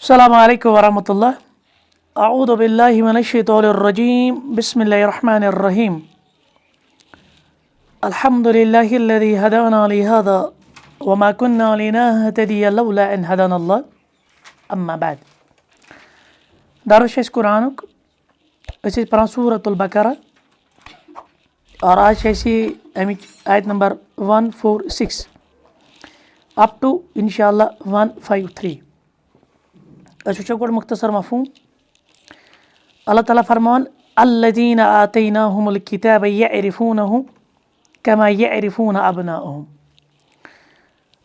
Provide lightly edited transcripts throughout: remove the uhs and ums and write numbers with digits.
अस्सलामु अलैकुम वरहमतुल्लाह। अऊज़ु बिल्लाहि मिनश्शैतानिर्रजीम। बिस्मिल्लाहिर्रहमानिर्रहीम। अल्हम्दुलिल्लाहिल्लज़ी हदाना लिहाज़ा वमा कुन्ना लिनहतदिया लौला अन हदानल्लाह। अम्मा बाद। दरुश इस कुरानुक अस पढ़ान सूरतुल बकरा और आज अमिच आयत नंबर 146 अप टू इंशाअल्लाह 153। अस वुचो गोड मुख्तसर मफहूम। अल्लाह ताला फरमान अल्लज़ीना आतैनाहुमुल किताब यअरिफूनहु कमा यअरिफून अबनाअहुम।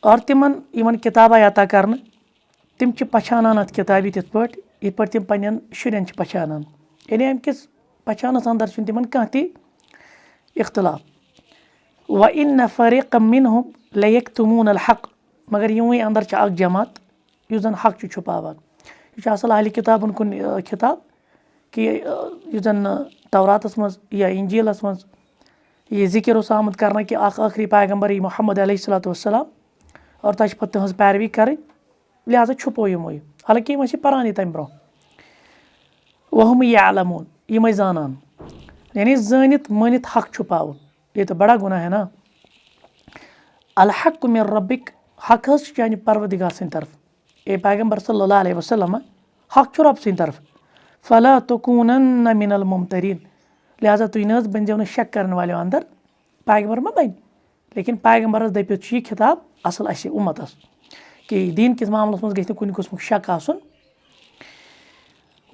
और तिमन यमन किताब अता करन तिम पहचानान अत किताबी तिथ पट यथ पट तिम पन्न शुरन पहचानान। यानी अमकिस पहचानस अंदर तिमन कह ति इख्तिलाफ। व इन्न फरीक़म मिनहुम लयक्तुमूनल हक़। मगर यूं अंदर अख जमात युस जन हक़ छुपावान। यह असल अहली किताबन कुन खिताब कि युस जन तौरातस मज या इंजीलस मज यह जिक्र उस आमद करना कि आखिरी पैगम्बर यी मोहम्मद अलैहिस्सलातु वस्सलाम और तह पे तहज पैरवी कर, लिहाजा छुपो यमो। हालांकि यम परान तम ब्रो वहुम यालमून यम जानान। यानी जानित मानित हक़ छुपावन ये तो बड़ा गुनाह है ना। अल हक़्क़ु मिन रब्बिक हक़ चान परवरदिगार सद तरफ। ए पैगम्बर सल्लल्लाहु अलैहि वसल्लम हक़ रब सद तरफ। फला तकूनन्न मिनल मुमतरीन। लिहाजा तुम न बन शक करने वाले अंदर पैगम्बर मा बन। लेकिन पैगम्बरस दपित यह खिताब असल अस उम्मतस कि दीन किस मामलस मज गि कुन किस्म शक आसन।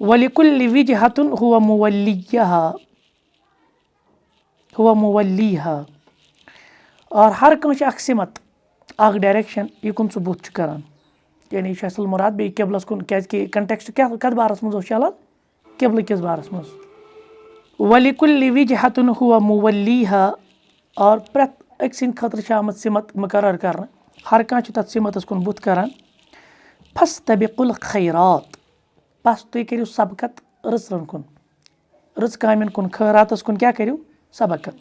वलिकुल्लि विजहतुन हुवा मुवल्लीहा। और हर कह अख सिमत अख डायरेक्शन युकुन सह बुत करान। यानी यह असल मुराद बे किबलस कुन क्या कंटेक्स्ट क्या कत बारस मज चलान किबल किस बारस मज। वलिकुल्लि विजहतुन हुवा मुवल्लीहा। और प्रत अक सद खतर आमद सिमत मुकर्रर कर हर कह तथ सिमतस कुन बुत करान। फस्तबिकुल खैरात बस तुम करो सबकत रन कुन रच कामन कुन खैरातस कुन क्या करो सबकत।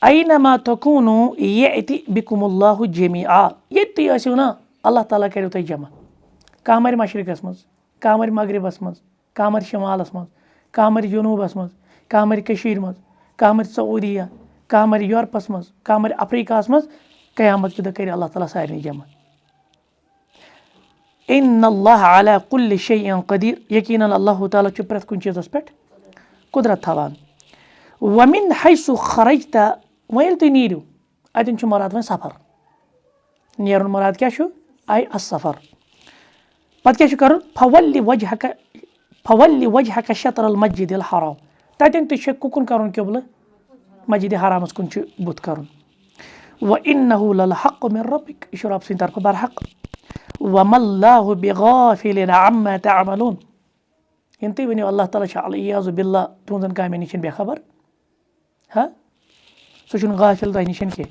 ऐनमा तकूनु यअति बिकुमुल्लाहु जमीआ। ये तुम ना अल्लाह ताला करो तुम जमा। कह मर मशरिकस मज, कह मर मगरिबस मज, कह मर शिमालस मज, कह मर जुनूबस मज, कह मर कशीर मज, कह मर सऊदिया, कह मर यूरोपस मज, कह मर अफ्रीकास मज। क़यामत कि दह कर अल्लाह ताला सारे जमा। इन्नल्लाह अला कुल्लि शैइन क़दीर। यकीनन अल्लाह ताला प्रत कुन चीज़स पे कुदरत थवान। वमिन हैसु खरजता वल तुम नीरू अतन मुराद वन सफ़र नेरुन मुराद क्या आई असफ़र। पत क्या कर फवल्लि वजहक शत्रल मस्जिदिल हराम। ततन तुकुन कर किबल मस्जिद हरामस कुन बुत कर। व इन्नहु लल हक़्क़ु मिन रब्बिक यह रब सद तरफ बरहक। वमल्लाहु बिगाफिलिन अम्मा तअमलून। इन तुम वनो अल्लाह ताला अलियाज़ु बिल्लाह तुहन कामन निश बेखबर। हाँ सह गाफिल तह निश कह।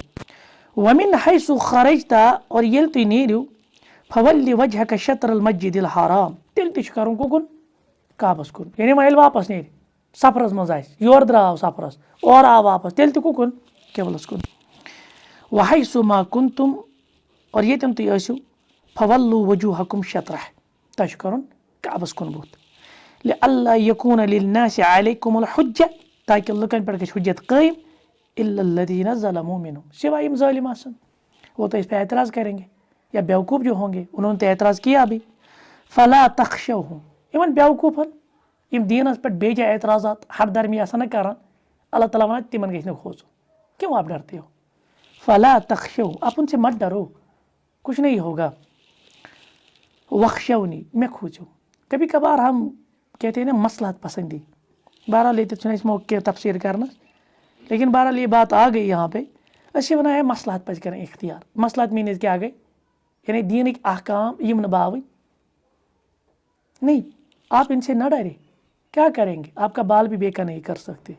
वमिन हैसु खरजता और ये तुम नीरू फवल्लि वजहक शत्रल मस्जिदिल हराम तेल कर कुन काबस कुन। यानी वह वापस नीर सफरस मज योर द्राव सफरस और आव वापस तेल कुन किबलस कुन। वहैसु मा कुंतुम और ये तुम फवल्लु वजूहकुम शत्रह तह कर काबस कुन बुत। लिअल्ला यकून लिन्नासि अलैकुमुल हुज्जा ताकि लुकन पे हुज्जत कायम इल्लल्लज़ीना ज़लमू मिनहुम सिवाय यम ज़ालिम आसन वो तो इस पर एतराज़ करेंगे या बेवकूफ़ जो होंगे उन्होंने तो एतराज़ किया अभी। फ़ला तख़शौहुम यमन बेवकूफ़न यम दीनस पे बेजा एतराज़ात हर दरमी आसन करान अल्लाह ताला वन तिमन गि खोजो क्यों आप डरते हो। फ़ला तख़शौ अपन से मत डरो कुछ नहीं होगा। वख़शौनी मैं खोजो। कभी कभार हम कहते हैं ना मसलहत पसंदी। बहरहाल ये तो इस मौके तफसीर करना लेकिन बहरहाल ये बात आ गई यहाँ पे असे वन है मसलहत पज करें इख्तियार। मसलहत मीन क्या गई यानी दीन अहकाम यम नभाव नहीं। आप इनसे न डरे क्या करेंगे आपका बाल भी बेका नहीं कर सकते।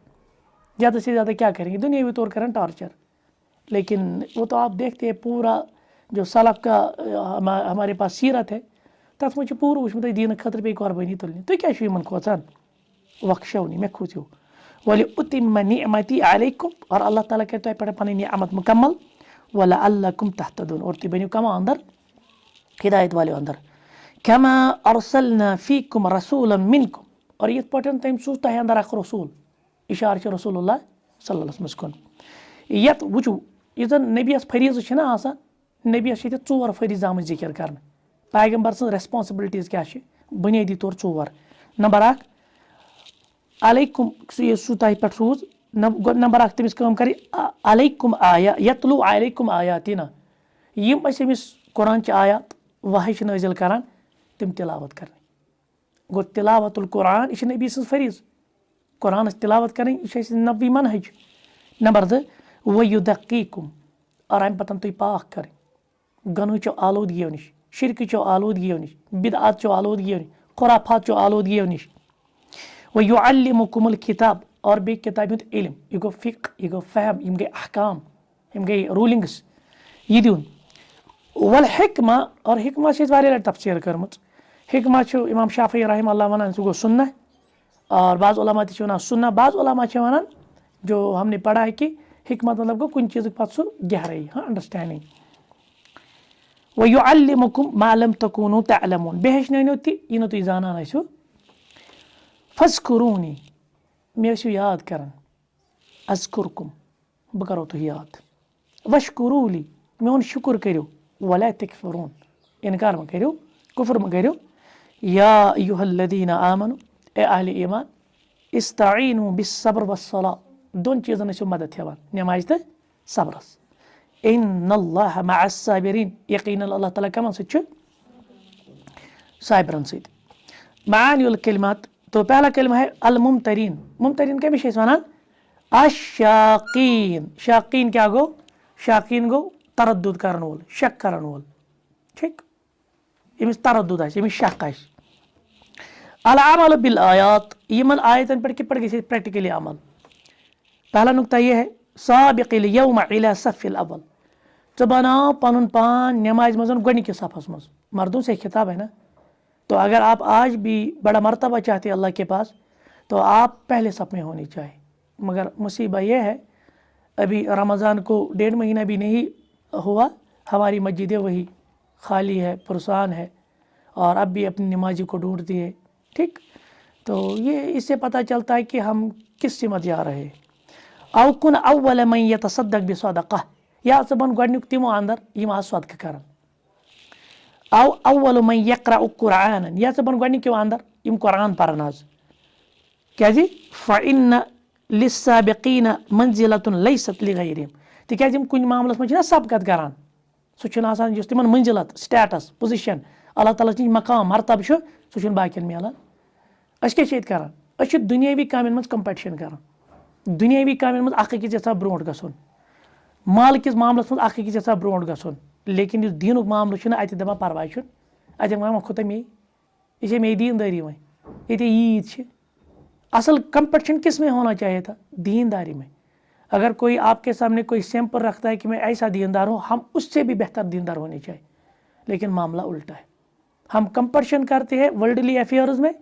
ज़्यादा से ज़्यादा क्या करेंगे दुनियावी तौर करें टॉर्चर। लेकिन वो तो आप देखते हैं पूरा जो सलफ़ का हमारे पास सीरत है तथ मुझे पूरा वुचमुत दीन खतर पे कुर्बानी तुलनी तुम क्या यमन खोचान। वख़शौनी मैं खोजो वलि उतिम्म निअमती अलैकुम और अल्लाह ताला कर तुम पे पनी निअमत मुकम्मल वलअल्लकुम तहतदून और तुम बनो कमा अंदर हिदायत वाले अंदर। कमा अरसलना फीकुम रसूलन मिनकुम, और यिथ पटन तम सोज तह अंदर अख रसूल, इशार छ रसूलुल्लाह सल्लल्लाहु अलैहि वसल्लम कुन। यत वुचु यु जन नबियस फरीज छ ना आसान, नबियस छ चोर फरीज आम जिक्र करने, पैगंबर सं रेस्पॉन्सिबिलिटीज क्या छ, बुनियादी तौर चोर। नंबर 1 अलैकुम सु तह पे सोज, नंबर 1 तमिस काम करी अलैकुम आया यतलु अलैकुम आयातिना, यम अमिस कुरान च आयात वही नाजिल करान तम तिलावत करने। गो तिलावतुल कुरान यह नबी सं फरीज, कुरान तिलावत करें यह नबी मनहज। नंबर 2 वयुदक्कीकुम, और अम पतन तुम पाक करें गनु चो आलूदगियों निश, शिरक चो आलूदगियों निश, बिदअत चो आलूदगियों निश, खुराफात चो आलूदगियों निश। वयुअल्लिमुकुमुल किताब, और बे किताब हुंद इल्म, यह गो फिक, यह गो फहम, यम गई अहकाम, यम गई रूलिंग्स यह दिन। वल हिकमा, और हिकमा से वारिया तफसीर करमत। हिकमा छो इमाम शाफी रहमतुल्लाह वनान सो गो सुन्ना, और बाज़ उलमा ति वनान सुन्ना, बाज़ उलमा छ वनान जो हमने पढ़ा है कि हिकमत मतलब गो कुछ चीज़ पत सो गहराई, हाँ अंडरस्टैंडिंग। वयुअल्लिमुकुम मा लम तकूनु तअलमून, बेहशनैनो ति यनो तुम जानान आसो। फज़कुरूनी, मे आसो याद करन, अज़कुरकुम, बह करो तुह याद। वशकुरूली, मेन शुक्र करो, वला तकफुरून, इनकार म करो, कुफ्र म करो। या अय्युहल्लज़ीना आमनू, ए अहले ईमान, इस्ताईनु बिस्सब्र वस्सलाह, दोन चीज़न से मदद हेवान, नमाज तो सब्रस। इन्नल्लाह मअस्साबिरीन, यकीनन अल्लाह ताला कमन सच साइबरन सद। मानियुल कलिमात, तो पहला कलिमा है अल मुमतरीन। मुमतरीन क्या विषय वनान अशाकीन। शाकीन क्या गो, शाकीन गो तरद्दुद करन वोल, शक करन वोल, ठीक, यमिस तरद्दुद आस, यमिस शक आस। अल अमल बिल आयात, यमन आयतन पर कित गई प्रैक्टिकली अमल। पहला नुक्ता यह है साबिक़िल यौम इला सफ़िल अव्वल, तो बनाओ पनुन पान नमाज मजन गनिक सफ़स मज, मर्दों से खिताब है ना। तो अगर आप आज भी बड़ा मर्तबा चाहते हैं अल्लाह के पास, तो आप पहले सफ़ में होनी चाहिए। मगर मुसीबत यह है अभी रमज़ान को 1.5 महीना भी नहीं हुआ, हमारी मस्जिदें वही खाली है, पुरसान है, और अब भी अपनी नमाजी को ढूंढती है, ठीक। तो ये इससे पता चलता है कि हम किस सिमत जा रहे हैं। औ कुन अव्वल मन यतसद्दक़ बिसदक़ह, या सबन गडनुक तिमो अंदर यम आज सदका करन। औ अव्वल मन यक़रअ कुरान, या सबन गडनुक अंदर यम कुरान परन आज। क्या जी फ़इन्न लिस्साबिक़ीन मंज़िलतुन लैसत लिग़ैरिहिम, तिक्याज़ यम कुन मामलस में सबकत करान, सो छुन आसान जुस तिमन मंजिलत, स्टेटस, पोजिशन, अल्लाह ताला निश मकाम मरतब छ, सो छुन बाकियन मिलान। अस क्या छ करान, अस छ दुनियावी कामन मज कंपटीशन करान, दुनियावी कामन मज अख अकिस यछान ब्रोंठ गछुन, माल किस मामलस मज अख अकिस यछान ब्रोंठ गछुन। लेकिन इस दीनुक मामल छ अत दपान परवाह छ, अत वन खुदा मे यह मे दीनदारी वह ये ईद छ। असल कंपटीशन किस में होना चाहिए था, दीनदारी में। अगर कोई आपके सामने कोई सैंपल रखता है कि मैं ऐसा दीनदार हूँ, हम उससे भी बेहतर दीनदार होने चाहिए। लेकिन मामला उल्टा है, हम कंपटीशन करते हैं वर्ल्डली अफेयर्स में,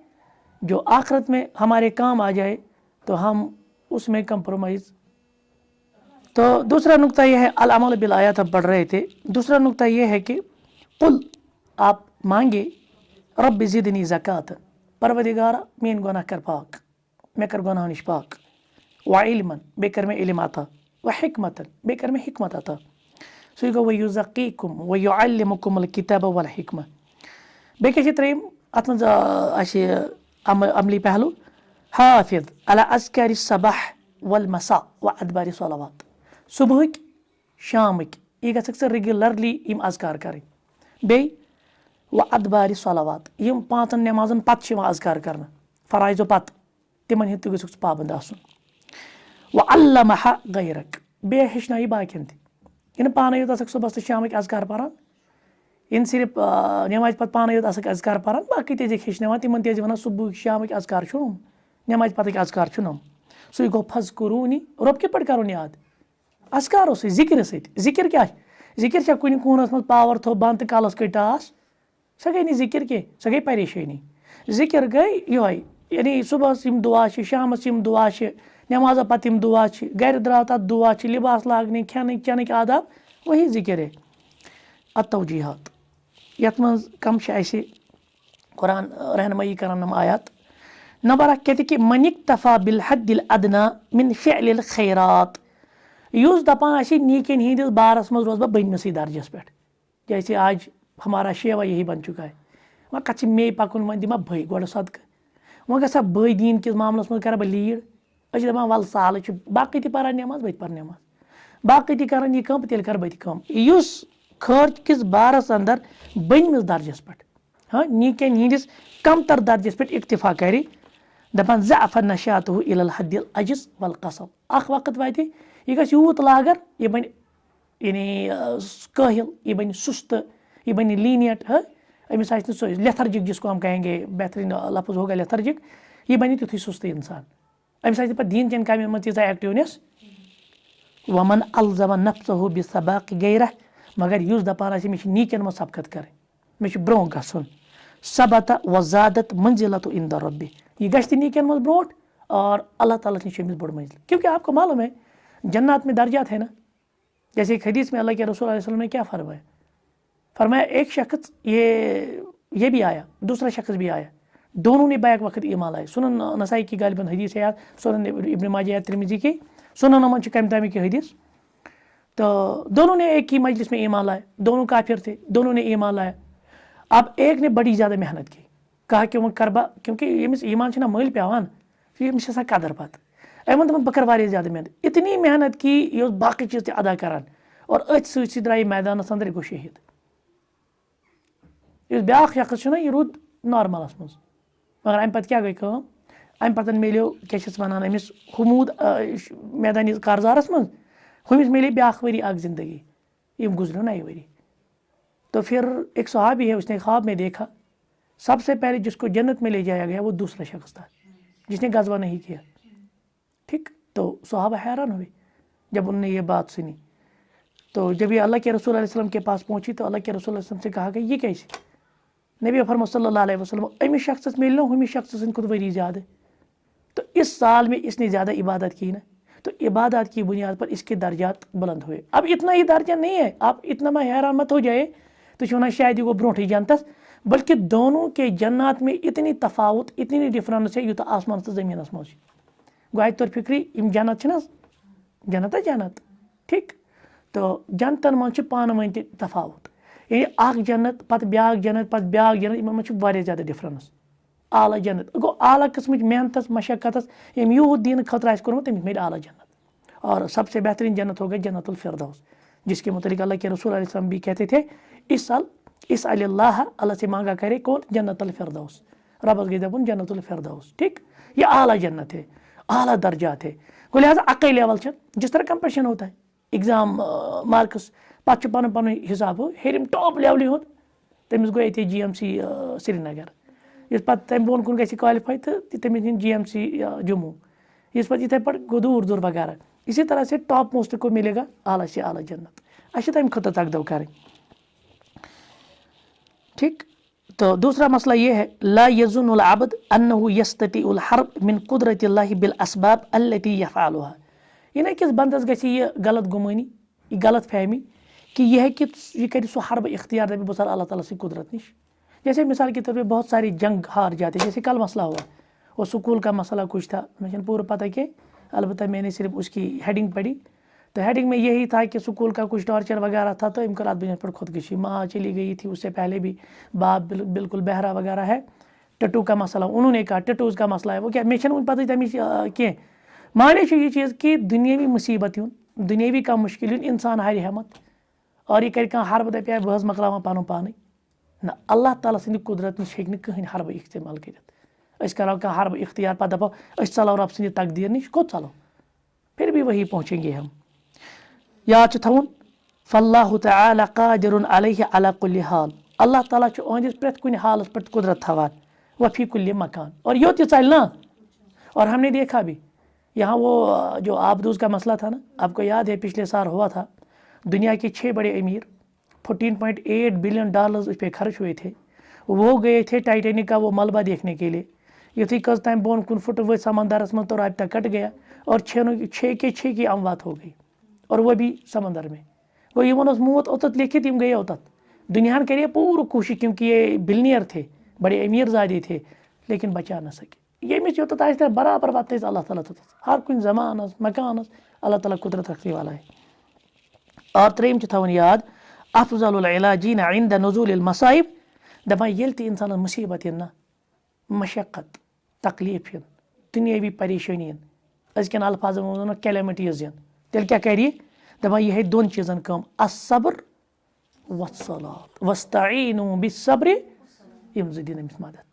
जो आखिरत में हमारे काम आ जाए तो हम उसमें कंप्रोमाइज़। तो दूसरा नुक्ता यह है अल अमल बिल आयात, हम पढ़ रहे थे। दूसरा नुक्ता यह है कि कुल आप मांगे रब्बि ज़िदनी ज़कातन, परवदिगारा मेन गुनाह कर पाक, मैं कर गुनाह निश पाक, व इल्मन, बेकर में इल्म आता, व हिकमतन, बेकर में हिकमत आता। सो यह गो वयुज़क्कीकुम वयुअल्लिमुकुमुल किताब वल हिकमा। बेके त्रेम अत मज अमली पहलू हाफिज़ अला अज़कारि सबाह वल मसा व अदबारि सलावात, सुबह शाम यह गस रेगुलरली यम अज़कार करें। बे व अदबारि सलावात, यम 5 नमाजन पत अज़कार करना, फ़राइज़ो पत, तिमन हिंद गस पाबंद आसुन। व अल्लमहा गैरक, बे हेचनाई बाकियन ति, इन पान योत सुबह तो शाम अज़कार पारान, इन सिर्फ नमाज पत पान योत अज़कार पारान, बाकी तेज हेचनावान, तिमन तेज वन सुबह शाम अज़कार छुनम, नमाज पत अज़कार छुनम। सो गो फज़कुरूनी, रब के पट करो याद अज़कारो से जिक्र से। जिक्र क्या जिक्र कुन कूनस मज पावर थो बंद तो कलस गई टास, सह गई नहीं जिक्र के, सह गई परेशानी। जिक्र गई यह यानी सुबह यम दुआ शाम यम दुआ, नमाज पत यम दुआ, घर द्राव तथ दुआ, लिबास लागने खेन चेन आदाब, वही जिक्र है। अतवजीहात, यथ मज कम कुरान रहनुमाई करन हम आयत नंबर 1 कहते कि मनिक तफा बिल हद्दिल अदना मिन फ़िअलिल खैरात युस दपान आशि नीकिन हिंदिस बारस मज रोज बनिमसी दर्जस पे जैसे आज हमारा शेवा यही बन चुका है वह कच मे पकुन वन दिमा भई गोड़ सदक वह गसा भई दीन किस मामलस मज कर लीड अच्छे दपान वल साल बाकी ति परान नमाज बत पर नमाज बाकी ति करन यह कम तेल कर बत कम युस खर्च किस बारस अंदर बनिमस दर्जस पे हाँ नीकिन हिंदिस कम तर दर्जस पे इक्तिफा करे दपान ज़अफ़ नशातहु इलल हद्दिल अजिज़ वल कसब अख वक्त वाते यह गस यूत लागर यह बन यानी काहिल यह बन सुस्त यह बन लीनियट है अमिस लेथर्जिक जिसको हम कहेंगे बेहतरीन लफ्ज़ होगा लेथर्जिक यह बन तुथी सुस्त इंसान अमिस पे दीन चन काम मज तीजा एक्टिवनेस वमन अलज़म नफ्सहु बिसबाक़ गैरह मगर युस दपान मे नीकन मज सबकत कर मे ब्रोह गसन सबत वज़ादत मंजिलत इंद रब्बी यह गश्त नीकन मज ब्रोट और अल्लाह ताला निश बड़ मंजिल क्योंकि आपको मालूम है जन्नत में दर्जात है ना जैसे एक हदीस में अल्लाह के रसूल सल्लल्लाहु अलैहि वसल्लम ने क्या फरमाया एक शख्स ये भी आया दूसरा शख्स भी आया दोनों ने बैक वक्त ईमान लाए सुनन नसाई की गालिबन हदीस है याद सुनन इब्न माजा तिरमिज़ी की सुनन अमन कम तामी की हदीस तो दोनों ने एक ही मजलिस में ईमान लाए दोनों काफिर थे दोनों ने ईमान लाया अब एक ने बड़ी ज़्यादा मेहनत की कहा कि वह करबा क्योंकि यमिस ईमान छना मल पेवान यमिस आसान कदर पत अमन दपन बकर वारिया ज़्यादा मेहनत इतनी मेहनत की ये बाकी चीज़ अदा करान और अथ सी द्राय मैदान अंदर गो शहीद ब्या शख्स यह रूद नॉर्मलस मज मगर अम पे क्या गई अम पे मिलो क्या वनान अमिस हमूद मैदानी कारजारस मज हमिस मिले ब्या वरी जिंदगी यम गुजरो नई वरी तो फिर एक सहाबी है उसने ख्वाब में देखा सबसे पहले जिसको जन्नत में ले जाया गया वो दूसरा शख्स था जिसने गजवा नहीं किया ठीक तो सहाबा हैरान हुए जब उन्होंने ये बात सुनी तो जब ये अल्लाह के रसूल अलैहि वसल्लम के पास पहुंची तो अल्लाह के रसूल अलैहि वसल्लम से कहा कि ये कैसे नबी फरमाया सल्लल्लाहु अलैहि वसल्लम अमिस शख्स मिलना हमिस शख्स खुद वरी ज़्यादा तो इस साल में इसने ज़्यादा इबादत की ना तो इबादत की बुनियाद पर इसके दर्जात बुलंद हुए अब इतना ही दर्जा नहीं है आप इतना में हैरान मत हो जाए तो वह शायद वो ब्रोठी जानतस बल्कि दोनों के जन्नत में इतनी तफावत इतनी डिफरेंस है यूत आसमान तो ज़मीन मज गो तौर फिक्री यम जन्नत जन्नत ठीक तो जन्नतन मज पान वन तफावत यानी अख जन्नत पत ब्याक जन्नत इन मज ज़्यादा डिफरेंस आला जन्नत गो आला किस्म मेहनत मशक्कत यम यूत दिन खतर कोर्मुत तमिस मिले आला जन्नत और सबसे बेहतरीन जन्नत होगा जन्नतुल फिरदौस जिसके मुतालिक अल्लाह के रसूल अलैहि वसल्लम भी कहते थे इस साल इस अल्लाह से मांगा करे कौन जन्नतुल फिरदौस रबस गई दपुन जन्नतुल फिरदौस ठीक ये आला जन्नत है आला दर्जात है को लिहाजा अकई लेवल जिस तरह कंपटीशन होता है एग्जाम मार्क्स पे पन पन हिसाब हो हेरिम टॉप लेवल हो तमिस गो ये GMC श्रीनगर इस पत तम बोन कुन गई क्वालिफाई तो तमिस GMC जम्मू इस पे इथे पे गो दूर दूर वगैरह इसी तरह से टॉप मोस्ट को मिलेगा आला से आला जन्नत अच्छे तम खुद तकदव करें ठीक तो दूसरा मसला ये है ला यज़ुन्नुल अब्द अन्नहु यस्ततिउल हर्ब मिन कुदरतिल्लाहि बिल अस्बाब अल्लती यफ़अलुहा ये ना किस बंदस गछि ये गलत गुमानी ये गलत फहमी कि यह है कि ये करे सो हर्ब इख्तियार दे बसर अल्लाह ताला से कुदरत निश जैसे मिसाल के तौर पे बहुत सारी जंग हार जाते जैसे कल मसला हुआ और स्कूल का मसला कुछ था मुझे पूरा पता कि अलबत्ता मैंने सिर्फ उसकी हेडिंग पढ़ी तो हेडिंग में यही था कि स्कूल का कुछ टॉर्चर वगैरह था तो इनका रात बिजनेस पर खुदकुशी माँ चली गई थी उससे पहले भी बाप बिल्कुल बहरा वगैरह है टटू का मसला उन्होंने कहा टटूज़ का मसला है वो क्या मिशन उन पता कह माने ये चीज़ कि दुनियावी मुसीबत दुनियावी का मुश्किल इंसान हार हमत और यह कर हर दप बह मकलावा पन पान ना अल्लाह ताला सद कुदरत नश हे कहीं हरब इस्तेमाल कर करो क्या हरब इख्तियार पे दपो चलो रब सद तकदीर नश को चलो फिर भी वही पहुँचेंगे हम याद थवन फल्लाहु तआला कादिरुन अलैहि अला कुल्लि हाल अल्लाह ताला अहंदिस प्रेथ कुन हालस पर कुदरत थवान वफ़ी कुल्लि मकान और यो चल ना और हमने देखा भी यहाँ वो जो आबदूज़ का मसला था ना आपको याद है पिछले साल हुआ था दुनिया के 6 बड़े अमीर $14.8 बिलियन उस पर खर्च हुए थे वो गए थे टाइटेनिक का वो मलबा देखने के लिए युथी कस तम बोन कुन फुट वो समंदरस में तो राबता कट गया और 6 की अमवात हो गई और वह भी समंदर में वो मौत ओत लिखित गए ओत दुनिया करे पूरी कोशिश क्योंकि ये बिलियनियर थे बड़े अमीर ज़ादे थे लेकिन बचा न सके। यमिस योत आए बराबर वात अल्लाह ताला हर कुछ ज़मानस मकानस अल्लाह ताला कुदरत रखने वाला है। और त्रेम थवन याद अफज़लुल इलाजीन इंद नुज़ूलिल मसाइब, दपान येल ते इंसान मुसीबत ना मशक्क़त तकलीफ दुनियावी परेशानी अजकन अल्फाजन वो कैलेमिटीज तेल क्या कर दपान यह दोन चीज़न कम असब्र वस्सलात वस्तईनु बिस्सब्र यम दिन अमिस मदद।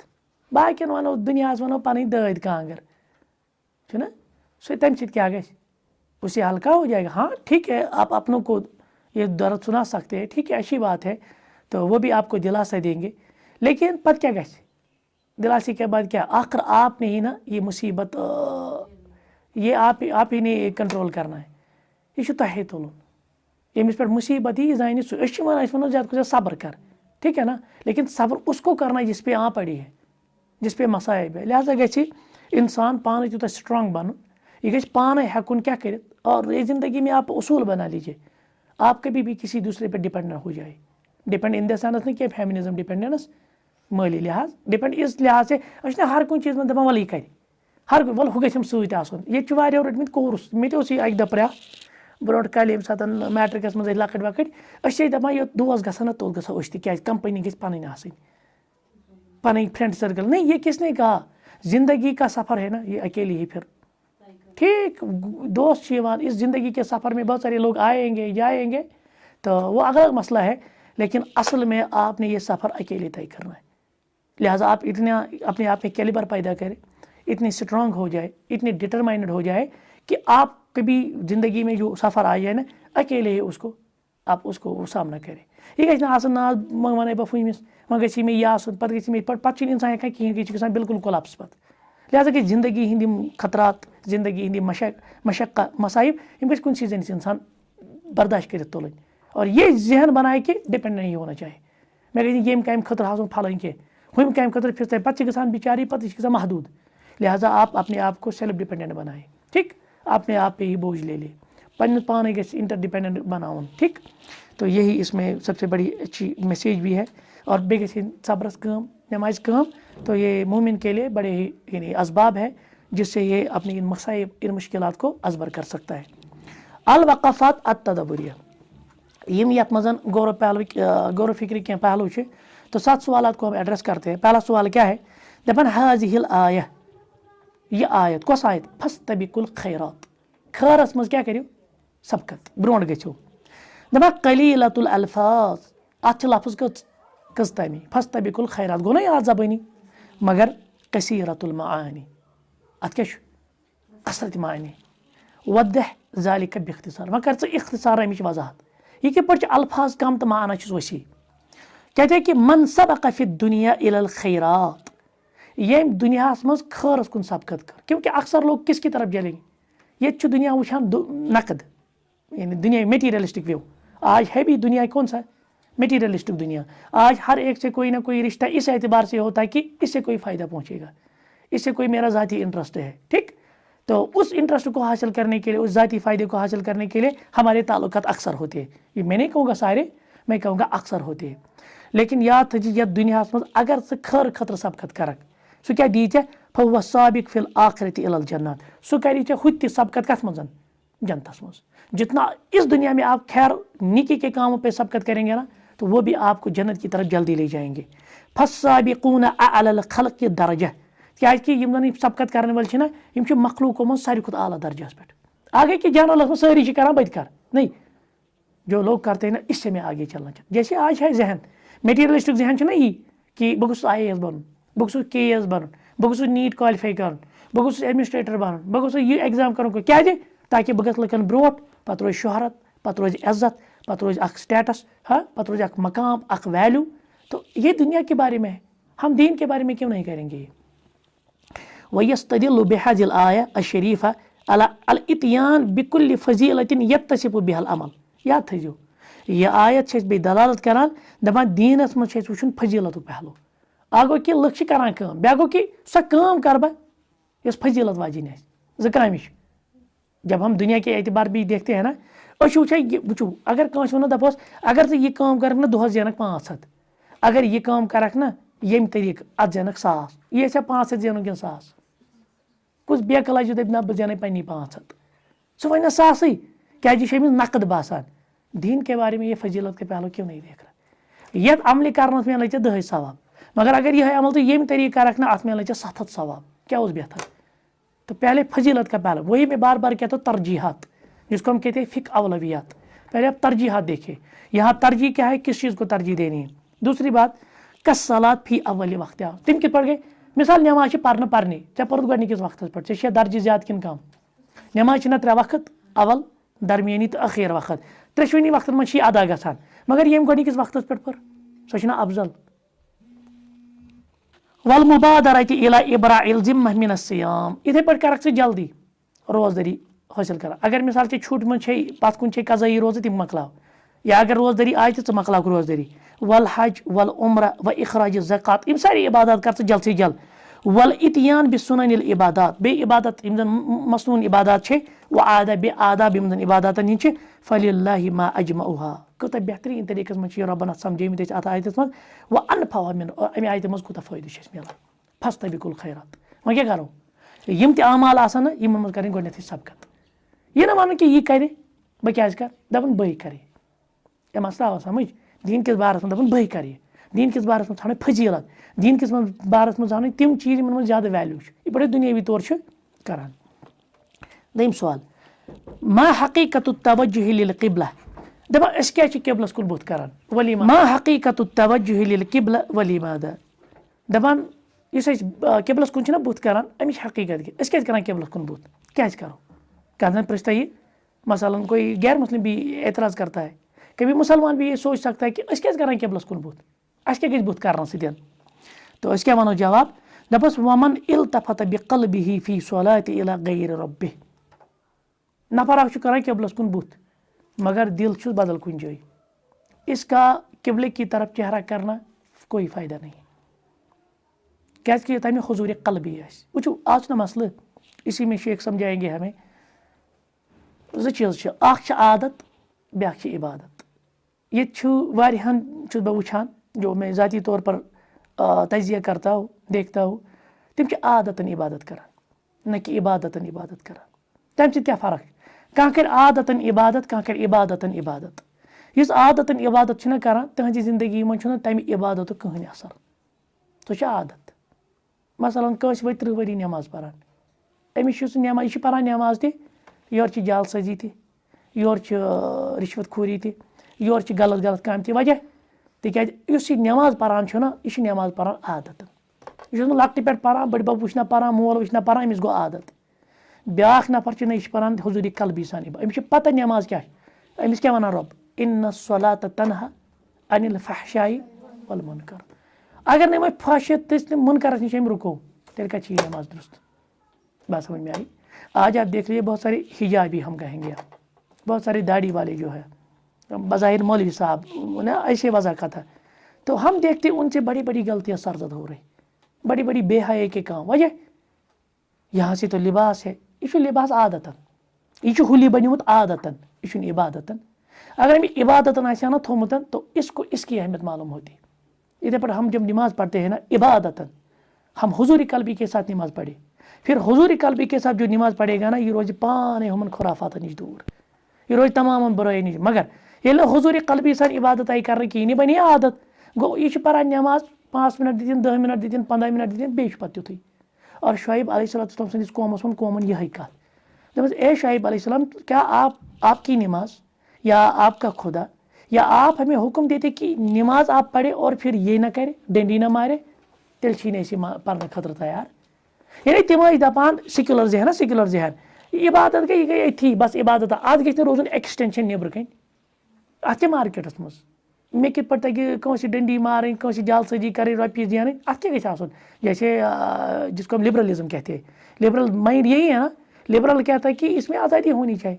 बाकिन वनो दुनिया वनो पन दद कांगर ना सो तम क्या गए उससे हल्का हो जाएगा। हाँ ठीक है आप अपनों को ये दर्द सुना सकते हैं, ठीक है अच्छी बात है, तो वो भी आपको दिलासा देंगे, लेकिन पद क्या गए दिलासे के बाद क्या आखिर आपने ही ना ये मुसीबत ये आप ही ने कंट्रोल करना है। ये तहे तुलन यमिस पे मुसीबत ही जान वो ज़्यादा सब्र कर, ठीक है ना, लेकिन सब्र उसको करना जिस पे पड़ी है, जिस पे मसाइब है। लिहाजा गए इंसान पान यूत स्ट्रांग बन, ये गए पान हेकुन क्या कर। और ये ज़िंदगी में आप उसूल बना लीजिए, आप कभी भी किसी दूसरे पर डिपेंड ना हो जाए। डिपेंड इन द सेंस नहीं कि फेमिनिज्म डिपेंडेंस माली लिहाज डिपेंड इस लिहाज से हर कुछ चीज़ में दपान वल कर हर वल हु गम सत ये रटमित कोर्स मे ते अक दह प्रया ब्रोट कल ये सात मैट्रिकस मज लकट वकट दपान ये दोस गसान तोल गो क्या कंपनी गई पन पन फ्रेंड सर्कल नहीं। ये किसने कहा जिंदगी का सफ़र है ना ये अकेले ही फिर ठीक दोस्त इस ज़िंदगी के सफ़र में बहुत सारे लोग आएंगे जाएंगे तो वो अलग मसला है, लेकिन असल में आपने ये सफ़र अकेले तय करना है। लिहाजा आप इतना अपने आप में कैलिबर पैदा करें, इतनी स्ट्रांग हो जाए, इतनी डिटरमाइंड हो जाए कि आप कभी ज़िंदगी में जो सफ़र आ जाए ना अकेले ही आप उसको सामना करें। ये गई ना वन बमिस वह गई मे यह पे इंसान हेकान कहें बिल्कुल कोलैप्स पे। लिहाजा कि ज़िंदगी हिंदी खतरात ज़िंदगी हिंदी मशक्क़त मसाइब यम कुछ चीज़ इंसान बर्दाश्त कर तुलन और ये जहन बनाए कि डिपेंड नहीं होना चाहिए। मैं गई ये कम खतर आसन फलन कह हम कम खतर फिर पे गसान बिचारी पे महदूद। लिहाजा आप अपने आप को सेल्फ डिपेंडेंट बनाए, ठीक, अपने आप पे ही बोझ ले पन पान गए इंटरडिपेंडेंट बनावन, ठीक। तो यही इसमें सबसे बड़ी अच्छी मैसेज भी है। और बे गई सब्रस कम नमाज कम, तो ये मोमिन के लिए बड़े ही यानी असबाब है जिससे ये अपनी इन मसाइब इन मुश्किलात को अजबर कर सकता है। अल वक़फ़ात अत-तदब्बुरिया यम यत मज़न गौर फिक्र क्या पहलू है, तो 7 सवाल को हम एड्रेस करते हैं। पहला सवाल क्या है दपन हाज़िहिल आया, ये आयत कस आयत फस्तबिकुल खैरात खैरस मज क्या करियो सबकत ब्रोट गो दपा कलीलतुल अल्फाज अत लफ्ज़ कस तमी फस्तबिकुल खैरात गो ना याद ज़बानी मगर कसीरतुल मानी अत क्या कसरत मानी वदह ज़ालिका बिख्तिसार वह कर इख्तिसार अमिच वजाहत ये कि पे अल्फाज कम तो माना वसी। कहते हैं कि मन सबक़ फ़ि दुनिया इलल खैरात ये दुनिया मज खैरस कुन सबकत कर, क्योंकि अक्सर लोग किसकी तरफ जलेंगे ये दुनिया वुचान नकद यानी दुनिया मेटीरियलिस्टिक व्यू। आज है भी दुनिया कौन सा मेटीरियलिस्टिक दुनिया। आज हर एक से कोई ना कोई रिश्ता इस एतबार से होता है कि इससे कोई फ़ायदा पहुँचेगा, इससे कोई मेरा ज़ाती इंटरेस्ट है, ठीक। तो उस इंटरेस्ट को हासिल करने के लिए उस ज़ाती फ़ायदे को हासिल करने के लिए हमारे ताल्लुकात अक्सर होते हैं। ये मैं नहीं कहूँगा सारे, मैं कहूँगा अक्सर होते हैं। लेकिन याद थी यह दुनिया मज अगर से खैर खतर सबकत करक सह क्या दी फहुव साबिक फिल आखिरत इलल जन्नत सह करी हुत सबकत कथ मज जन्नतस मज। जितना इस दुनिया में आप खैर निकी के कामों पे सबकत करेंगे ना तो वो भी आपको जन्नत की तरफ जल्दी ले जाएंगे। फस्साबिकून अअलल खल्क़ि दरजा क्या यम सबकत करने वाले ना यम मखलूकों में सारी खुद आला दर्जास पे। आगे की जानवल में सारी कर बदकर नहीं, जो लोग करते हैं ना इससे मैं आगे चलना चाहता। जैसे आज है जहन मेटीरियलिस्टिक जहन ना यी कि बह गो IAS बन, बह गो KS बन, बह गो नीट क्वालिफाई कर, बह गो एडमिनिस्ट्रेटर बन, बह गो यह एग्जाम कर क्या ताकि बह गस लकन ब्रोट पे रोज शोहरत पे रोज इज्जत पे रोज स्टेटस हाँ पे रोज मकाम वैल्यू। तो ये दुनिया के बारे में है, हम दीन के बारे में क्यों नहीं करेंगे। वयस्तदिल्लु बिहाज़िल आया अशरीफ़ा अला अल इत्यान बिकुल्लि फज़ीलतिन यत्तसिफ़ु बिहल अमल। याद थो यह आयत बे दलालत करान दपान दीनस मज वुचुन फजीलत पहलू। आ गो कि लुक करान काम, बे गो कि सह काम कर बह फजीलत वाजिन ज़कामिश। जब हम दुनिया के एतबार भी देखते हैं ना वो अगर कंस वो दपोस अगर तो यह काम कर दोहस जनक 500, अगर यह काम करक ना येम तरीक़ अत ज़ेनक 100 ये 500 ज़ेनुन किन 100 कुछ बेकला जो दप ना बह ज़ेन पन्नी 500 सो वन 100 क्या जी नकद बासान दीन के बारे में ये फजीलत के पहलू क्यों नहीं देख रहा ये अमल करने में लगे 10 सवाब मगर अगर यह अमल तो येम तरीक़ा रखना अत में लगे 7 सवाब क्या उस बेहतर। तो पहले फजीलत का पहलू वही मैं बार बार कहता हूँ तरजीहात जिसको हम कहते हैं फ़िक अवलवियात। पहले आप तरजीहात देखिए यहाँ तरजीह क्या है किस चीज़ को तरजीह देनी है। दूसरी बात कस सलात फी अवल वक्त तम कि पढ़ गए मिसाल नमाज पढ़ने पढ़ने चे पर्द गोडनिकिस वक्तस पे चे दर्जे ज्यादा किन कम नमाज 3 वक्त अवल दरमियानी तो अखीर वक्त त्रेशवनी वक्त मज अदा गसान मगर ये गोडनिकिस वक्तस पे पर सो अफजल। वल मुबादरत इला इब्राइल जिम्मह मिन अस्सियाम इथे पर करक से जल्दी रोजदारी हासिल कर अगर मिसाल चे छूट मन छे पत कुन छे कज़ाई रोज़ तिम मकलाव या अगर रोजदारी आय तो मकलाव रोजदारी वल हज वल उम्र व इखराज ज़कात इम सारी इबादत कर जल्द से जल्द वल इतियान बिसुननिल इबादत बे इबादत इम मसनून इबादत छे व आदा बे आदाब इम इबादत नी छे फलिल्लाहि मा अजमउहा कत बेहतरीन तरीके मज रबन समझेमत अत आयत मज व अनफा मिन अमे आयत मज कूत फायदे मिलान फस्तबिकुल खैरात वह क्या करो यम ते अमाल आसान यम मज करें गोडनेथी सबकत यह ना वन कि यह करे बह क्या कर दपन बह करे यह मसला आवा समझ दीन किस बारस में दपन बह करे दीन किस बारस में थाने फजीलत दीन किस बारस में थाने तिम चीज इन ज्यादा वैल्यू यह बड़े दुनियावी तौर करान। दोयम सवाल मा हकीकत तवज्जुह लिल क़िबला दपन अस क्या क़िबलस कुन बुत करान वलीमा मा हकीकत तवज्जुह लिल क़िबला वलीमादा दपन इस क़िबलस कुन बुत करान अमिच हकीकत क्या अस क्या करान क़िबलस कुन बुत क्या करो कहना पृछता ये मसलन कोई गैर मुस्लिम भी एतराज़ करता है कभी मुसलमान भी ये सोच सकता है कि अस क्या करान क़िबलस कुन बुत अस क्या बुत कर सदन तो अस क्या वनो जवाब दपस वमन इल्तफत बिक़ल्बिही फी सलाति इला गैर रब्बिह नफर अख करान क़िबलस कुन बुत मगर दिल छुस बदल कुन जाए इसका क़िबले की तरफ चेहरा करना कोई फ़ायदा नहीं क्या तमें हुजूर क़ल्बी वो आज ना मसल इसी में शेख समझाएंगे हमें ज़ चीज़ अख आदत ब्या इबादत ये वारियान बह वुछान जो मैं ज़ाती तौर पर तजिया करता हूँ देखता हूँ तम आदतन इबादत करान न कि इबादतन इबादत करान तम क्या फ़र्क कह कर आदतन इबादत कह कर इबादतन इबादत इस आदतन इबादत करान तहज़ ज़िंदगी मन तमि इबादत कहन असर सो आदत मसलन कस वो 30 वरी नमाज परान अमिस नमाज यह परान नमाज ते योर जालसाजी ते योर रिश्वत खोरी ते योर गलत गलत काम ते वजह तिक नमाज परान ना यह नमाज परान आदत यह लकट पे परान बड़ बब वुना परान मोल वुना परान अमिस गो आदत ब्या नफर यह परान हुजूर क़ल्बी सान अमिस पता नमाज क्या अमिस क्या वनान रब इन्न सलात तनहा अनिल फहशाई वल मुनकर अगर नम फहश मुनकरस निश रुको तेल कह नमाज दुरुस्त बात समझ में आई। आज आप देख लीजिए बहुत सारे हिजाबी हम कहेंगे बहुत सारे दाढ़ी वाले जो है बज़ाहिर मौलवी साहब उन्हें ऐसे वज़ाक़त है तो हम देखते उनसे बड़ी बड़ी गलतियाँ सरजद हो रही बड़ी बड़ी बेहयाई के काम वजह यहाँ से तो लिबास है यह लिबास आदतन यह हुली बनिमुत आदतन यह इबादतन अगर हमें इबादतन आना थोमुत तो इसको इसकी अहमियत मालूम होती। इधर पर हम जब नमाज पढ़ते हैं ना इबादतन हम हुजूर क़ल्बी के साथ नमाज पढ़े फिर हुजूर क़ल्बी के साथ जो नमाज पढ़ेगा ना ये रोज़ पाने हमन खुराफात नश दूर ये रोज़ तमाम बुराई नश मगर ये हुजूर क़ल्बी साथ इबादत आई कर कहीं बनी आदत गो यह पढ़ान नमाज 5 मिनट दिन 10 मिनट दिन 15 मिनट दिन बे पत्त युथी और शुएब अलैहिस्सलाम सदिस कौमस वन कौमन यही कत दस ए शुएब अलैहिस्सलाम क्या आपकी नमाज या आपका खुदा या आप हमें हुक्म देते कि नमाज आप पढ़े और फिर ये ना करे डंडी ना मारे तेल ऐसे पढ़ने खतर तैयार यानी तम दपान सिकुलर जहन इबादत गई थी बस इबादत अत गई रोजन एक्सटेंशन नबर कन अत मार्केटस मज मे कित पे तक कंस डंडी मारें कंस जालसाजी करें रुपये देने अत क्या गई जैसे जिसको हम लिबरलिज्म कहते हैं लिबरल माइंड यही है ना लिबरल कहता है कि इसमें आज़ादी होनी चाहिए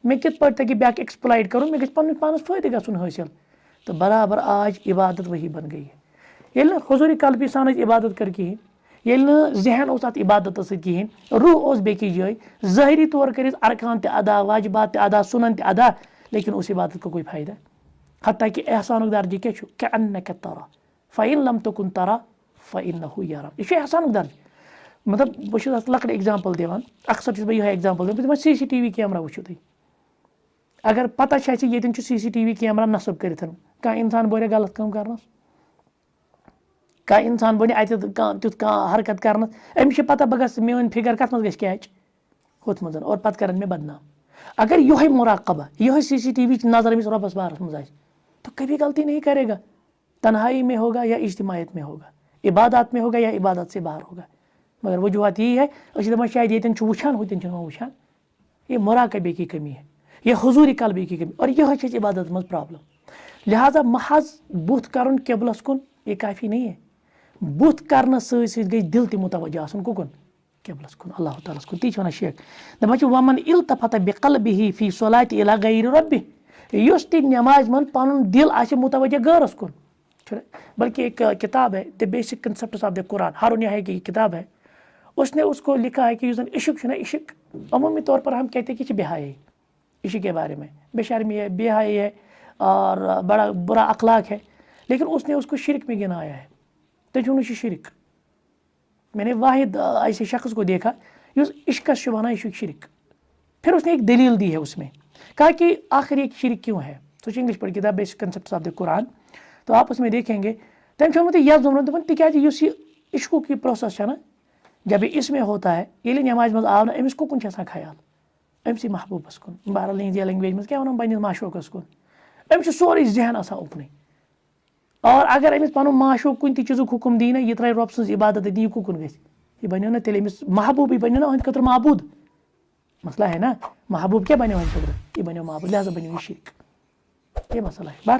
मे कित पे तक बैक एक्सप्लॉइट करूँ मे गन पानस फायदे गन हासिल तो बराबर आज इबादत वही बन गई है ये हुजूर क़ल्बी सान इबादत कर कहें ये जहन अत इबादत कहें रूह बेकी जाए ज़ाहरी तौर कर अरकान अदा वाजिबात अदा सुनन अदा लेकिन उस इबादत का कोई फ़ायदा हत्ता कि एहसान दर्जे क्या अन्नक तरा फ़इन लम तकुन तरा فإنه يرى یہ چھُ احسانُک درجہٕ مطلب بہٕ چھُس اَتھ لۄکٕٹ ایٚگزامپٕل دِوان اکثر چھُس بہٕ یِہوٚے ایٚگزامپٕل دِوان بہٕ دِمہٕ CCTV کیمرا وٕچھِو تُہۍ اگر پتہ چھِ اَسہِ ییٚتٮ۪ن چھُ CCTV کیمرا نصب کٔرِتھ کانٛہہ اِنسان بوریا غلط کٲم کرنَس کانٛہہ اِنسان بَنہِ اَتٮ۪تھ کانٛہہ تیُتھ کانٛہہ حرکت کرنَس أمِس چھِ پتہ بہٕ گژھٕ میٲنۍ فِگر کَتھ منٛز گژھِ کیچ ہُتھ منٛز اور پتہٕ کرن مےٚ بدنام اگر یِہوٚے مُراقبہ یِہوٚے CCTV چہِ نظر أمِس رۄبَس بارَس منٛز آسہِ تو کبھی غلطی نہیں کرے گا تنہائی میں ہوگا یا اجتماعیت میں ہوگا عبادات میں ہوگا یا عبادت سے باہر ہوگا مگر وجوہات یی ہے أسۍ چھِ دَپان شاید ییٚتٮ۪ن چھُ وٕچھان ہُتٮ۪ن چھُنہٕ وۄنۍ وٕچھان یہ مراقبے کی کمی ہے یہ حضوٗری قلبی کی کمی اور یِہوٚے چھِ اَسہِ عبادتَس منٛز پرٛابلِم لہٰذا محض بُتھ کَرُن قبلَس کُن یہ کافی نہیں ہے بُتھ کرنَس سۭتۍ سۭتۍ گژھِ دِل تہِ مُتوجہ آسُن کُکُن قبلَس کُن اللہ تعالیٰ ہَس کُن تی چھِ وَنان شیخ دَپان چھِ وَمَن التفت بقلبه فی صلاۃ الی غیر ربہ یُس تہِ نٮ۪مازِ منٛز پَنُن دِل آسہِ مُتوجہ غٲرَس کُن بلکہ ایک کتاب ہے the basic concepts of the Quran Harun Yahya کی کتاب ہے اس نے اس کو لکھا ہے کہ یُس زن عشق چھُ نا عشق عمومی طور پر ہم کہتے ہیں کہ یہ بے حیائی عشق کے بارے میں بے شرمی ہے بے حیائی ہے اور بڑا برا اخلاق ہے لیکن اس نے اس کو شرک میں گنایا ہے تو شرک میں نے واحد ایسے شخص کو دیکھا یُس عشقس چھُ وَنان یہِ چھُ شرک پھر اس نے ایک دلیل دی ہے اس میں کہا کہ آخر یہ شرک کیوں ہے سو انگلش پڑھ کتاب بیسک کنسیپٹس آف دی قرآن تو آپ اس میں دیکھیں گے تٔمۍ چھُ ووٚنمُت یَتھ زوٚنمُت دوٚپُن تِکیٛازِ یُس یہِ عشقُک یہِ پروسیس چھےٚ نا جب یہ اس میں ہوتا ہے ییٚلہِ نٮ۪مازِ منٛز آو نہٕ أمِس کُکُن چھُ آسان خیال أمسٕے محبوٗبَس کُن بہرحال یِہنٛزِ لینٛگویج منٛز کیٛاہ وَنو پنٛنِس معشوقَس کُن أمِس چھُ سورُے ذہن آسان اُکنُے اور اگر أمِس پَنُن معشوق کُنہِ تہِ چیٖزُک حُکُم دی نا یہِ ترٛایہِ رۄب سٕنٛز عبادت أتی یہِ کُکُن گژھِ یہِ بَنیو نا تیٚلہِ أمِس محبوٗب یہِ بَنیو نا أہٕنٛدِ خٲطرٕ معبوٗد مسئلہ ہے نا محبوٗب کیٛاہ بَنیو أہٕنٛدِ خٲطرٕ یہِ بَنیو معبوٗد لہٰذا بَنیو یہِ شرک یہ مسئلہ ہے